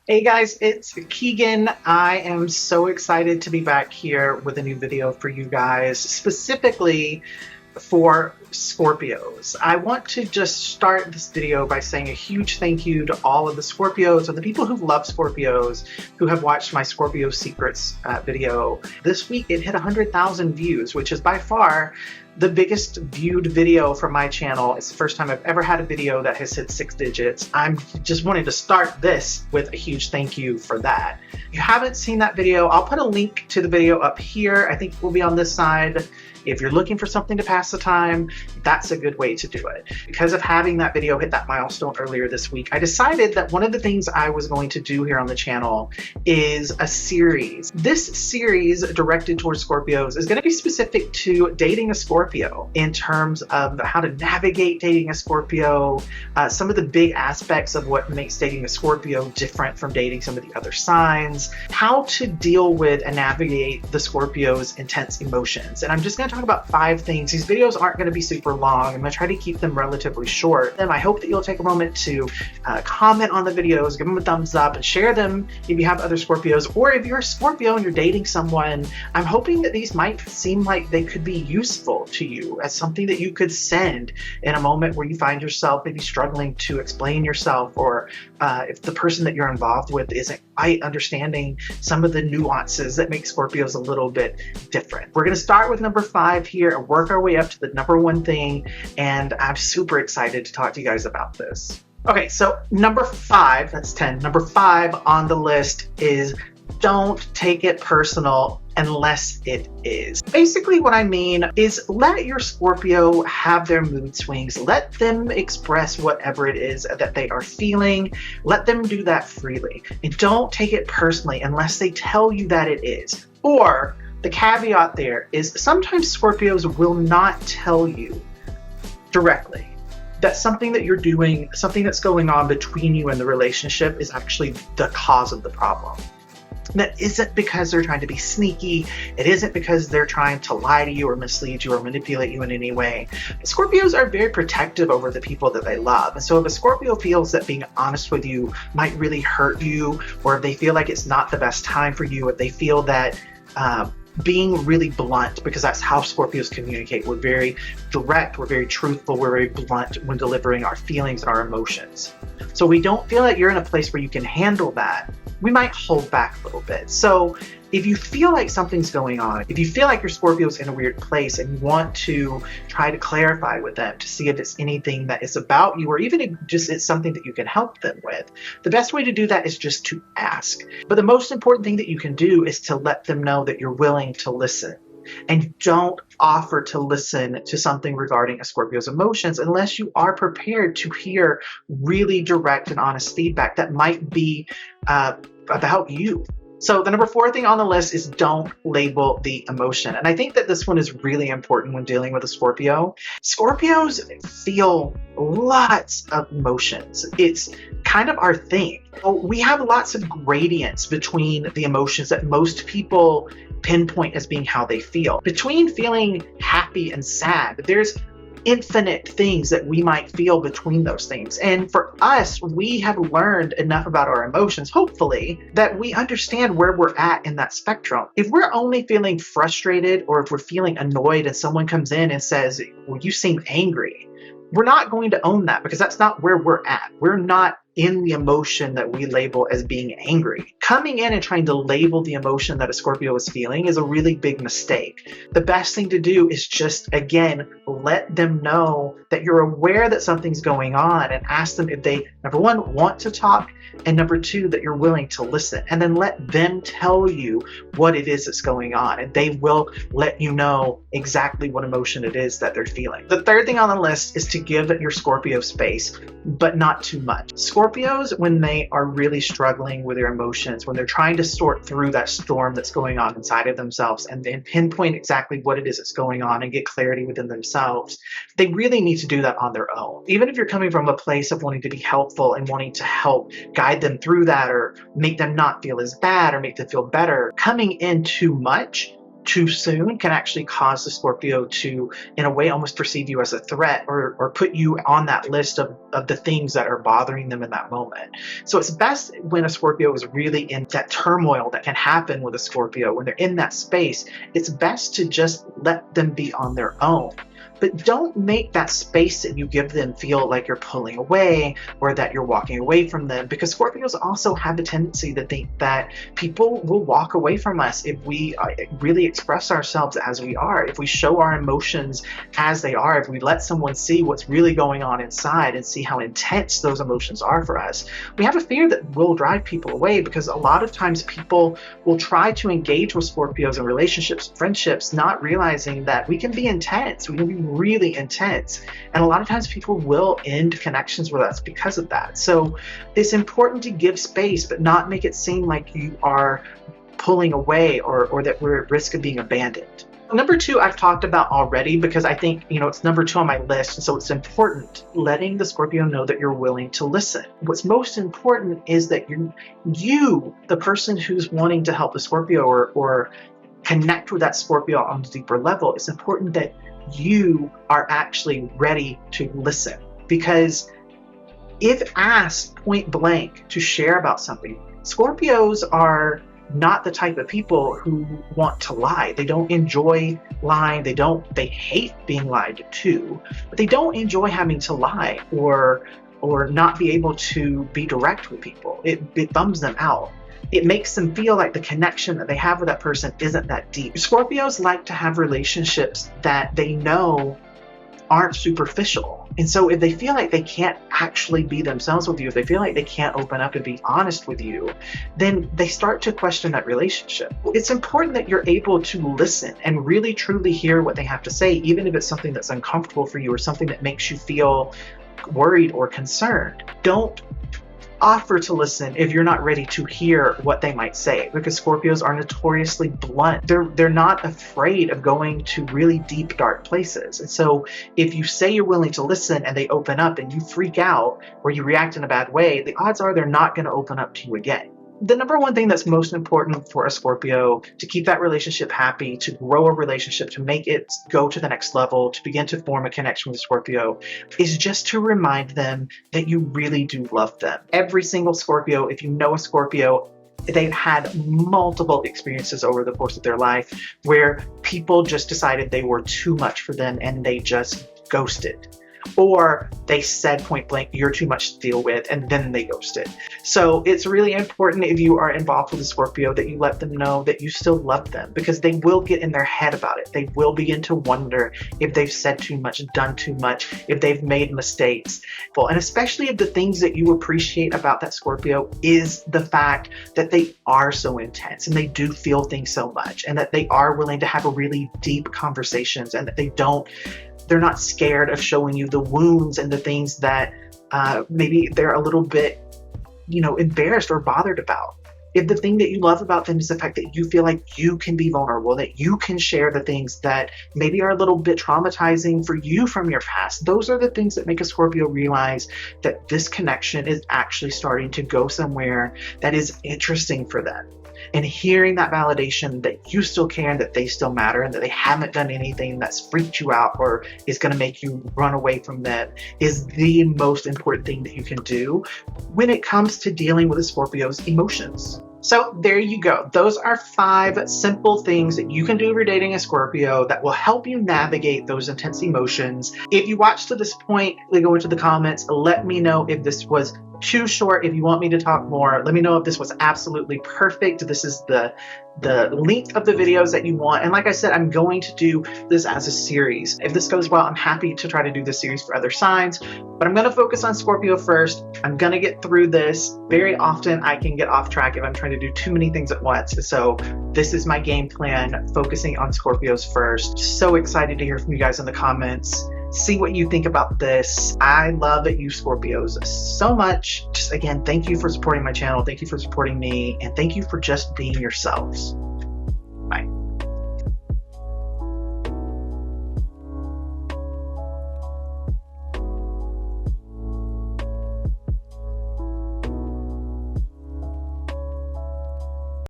Hey guys, it's Keegan. I am so excited to be back here with a new video for you guys, specifically for Scorpios. I want to just start this video by saying a huge thank you to all of the Scorpios and the people who love Scorpios who have watched my Scorpio Secrets video. This week it hit 100,000 views, which is by far the biggest viewed video from my channel. It's the first time I've ever had a video that has hit 6 digits. I'm just wanting to start this with a huge thank you for that. If you haven't seen that video, I'll put a link to the video up here. I think it will be on this side. If you're looking for something to pass the time, that's a good way to do it. Because of having that video hit that milestone earlier this week, I decided that one of the things I was going to do here on the channel is a series. This series directed towards Scorpios is going to be specific to dating a Scorpio in terms of how to navigate dating a Scorpio, some of the big aspects of what makes dating a Scorpio different from dating some of the other signs, how to deal with and navigate the Scorpio's intense emotions. And I'm just going to talk about 5 things. These videos aren't going to be super long. I'm going to try to keep them relatively short. And I hope that you'll take a moment to comment on the videos, give them a thumbs up, and share them if you have other Scorpios. Or if you're a Scorpio and you're dating someone, I'm hoping that these might seem like they could be useful to you as something that you could send in a moment where you find yourself maybe struggling to explain yourself, or if the person that you're involved with isn't quite understanding some of the nuances that make Scorpios a little bit different. We're going to start with number 5 here and work our way up to the number 1 thing, and I'm super excited to talk to you guys about this. Okay, so number 5, that's 10. Number 5 on the list is don't take it personal unless it is. Basically what I mean is let your Scorpio have their mood swings. Let them express whatever it is that they are feeling. Let them do that freely. And don't take it personally unless they tell you that it is. Or the caveat there is sometimes Scorpios will not tell you directly that something that you're doing, something that's going on between you and the relationship is actually the cause of the problem. That isn't because they're trying to be sneaky. It isn't because they're trying to lie to you or mislead you or manipulate you in any way. Scorpios are very protective over the people that they love. And so if a Scorpio feels that being honest with you might really hurt you, or if they feel like it's not the best time for you, if they feel that being really blunt, because that's how Scorpios communicate. We're very direct, we're very truthful, we're very blunt when delivering our feelings and our emotions. So we don't feel that you're in a place where you can handle that. We might hold back a little bit. So if you feel like something's going on, if you feel like your Scorpio's in a weird place and you want to try to clarify with them to see if it's anything that is about you, or even if just it's something that you can help them with, the best way to do that is just to ask. But the most important thing that you can do is to let them know that you're willing to listen. And don't offer to listen to something regarding a Scorpio's emotions unless you are prepared to hear really direct and honest feedback that might be about you. So the number 4 thing on the list is don't label the emotion. And I think that this one is really important when dealing with a Scorpio. Scorpios feel lots of emotions. It's kind of our thing. We have lots of gradients between the emotions that most people pinpoint as being how they feel. Between feeling happy and sad, there's infinite things that we might feel between those things. And for us, we have learned enough about our emotions, hopefully, that we understand where we're at in that spectrum. If we're only feeling frustrated, or if we're feeling annoyed and someone comes in and says, well, you seem angry, we're not going to own that, because that's not where we're at. We're not in the emotion that we label as being angry. Coming in and trying to label the emotion that a Scorpio is feeling is a really big mistake. The best thing to do is just, again, let them know that you're aware that something's going on, and ask them if they, number 1, want to talk, and number 2, that you're willing to listen. And then let them tell you what it is that's going on, and they will let you know exactly what emotion it is that they're feeling. The 3rd thing on the list is to give your Scorpio space, but not too much. Scorpios, when they are really struggling with their emotions, when they're trying to sort through that storm that's going on inside of themselves and then pinpoint exactly what it is that's going on and get clarity within themselves, they really need to do that on their own. Even if you're coming from a place of wanting to be helpful and wanting to help guide them through that, or make them not feel as bad, or make them feel better, coming in too much too soon can actually cause the Scorpio to, in a way, almost perceive you as a threat, or put you on that list of the things that are bothering them in that moment. So it's best when a Scorpio is really in that turmoil that can happen with a Scorpio, when they're in that space, it's best to just let them be on their own. But don't make that space that you give them feel like you're pulling away or that you're walking away from them, because Scorpios also have a tendency to think that people will walk away from us if we really express ourselves as we are, if we show our emotions as they are, if we let someone see what's really going on inside and see how intense those emotions are for us. We have a fear that will drive people away, because a lot of times people will try to engage with Scorpios in relationships, friendships, not realizing that we can be intense, we can be really intense, and a lot of times people will end connections with us because of that. So it's important to give space, but not make it seem like you are pulling away or that we're at risk of being abandoned. Number 2, I've talked about already, because I think, it's number 2 on my list, and so it's important letting the Scorpio know that you're willing to listen. What's most important is that you, the person who's wanting to help the Scorpio or connect with that Scorpio on a deeper level, it's important that you are actually ready to listen. Because if asked point blank to share about something, Scorpios are not the type of people who want to lie. They don't enjoy lying. They hate being lied to, but they don't enjoy having to lie or not be able to be direct with people. It bums them out. It makes them feel like the connection that they have with that person isn't that deep. Scorpios like to have relationships that they know aren't superficial. And so if they feel like they can't actually be themselves with you, if they feel like they can't open up and be honest with you, then they start to question that relationship. It's important that you're able to listen and really truly hear what they have to say, even if it's something that's uncomfortable for you or something that makes you feel worried or concerned. Don't offer to listen if you're not ready to hear what they might say, because Scorpios are notoriously blunt. They're not afraid of going to really deep, dark places. And so if you say you're willing to listen and they open up and you freak out or you react in a bad way, the odds are they're not going to open up to you again. The number 1 thing that's most important for a Scorpio to keep that relationship happy, to grow a relationship, to make it go to the next level, to begin to form a connection with a Scorpio, is just to remind them that you really do love them. Every single Scorpio, if you know a Scorpio, they've had multiple experiences over the course of their life where people just decided they were too much for them and they just ghosted. Or they said point blank, you're too much to deal with, and then they ghosted. So it's really important, if you are involved with a Scorpio, that you let them know that you still love them, because they will get in their head about it. They will begin to wonder if they've said too much, done too much, if they've made mistakes. And especially if the things that you appreciate about that Scorpio is the fact that they are so intense and they do feel things so much, and that they are willing to have really deep conversations, and that they're not scared of showing you the wounds and the things that maybe they're a little bit, embarrassed or bothered about. If the thing that you love about them is the fact that you feel like you can be vulnerable, that you can share the things that maybe are a little bit traumatizing for you from your past, those are the things that make a Scorpio realize that this connection is actually starting to go somewhere that is interesting for them. And hearing that validation that you still care and that they still matter and that they haven't done anything that's freaked you out or is going to make you run away from them is the most important thing that you can do when it comes to dealing with a Scorpio's emotions. So there you go. Those are 5 simple things that you can do if you're dating a Scorpio that will help you navigate those intense emotions. If you watched to this point, go into the comments. Let me know if this was too short. If you want me to talk more, let me know if this was absolutely perfect. This is the length of the videos that you want. And like I said, I'm going to do this as a series. If this goes well, I'm happy to try to do this series for other signs, but I'm going to focus on Scorpio first. I'm going to get through this. Very often I can get off track if I'm trying to do too many things at once. So this is my game plan, focusing on Scorpios first. So excited to hear from you guys in the comments. See what you think about this. I love you Scorpios so much. Just again, thank you for supporting my channel. Thank you for supporting me. And thank you for just being yourselves. Bye.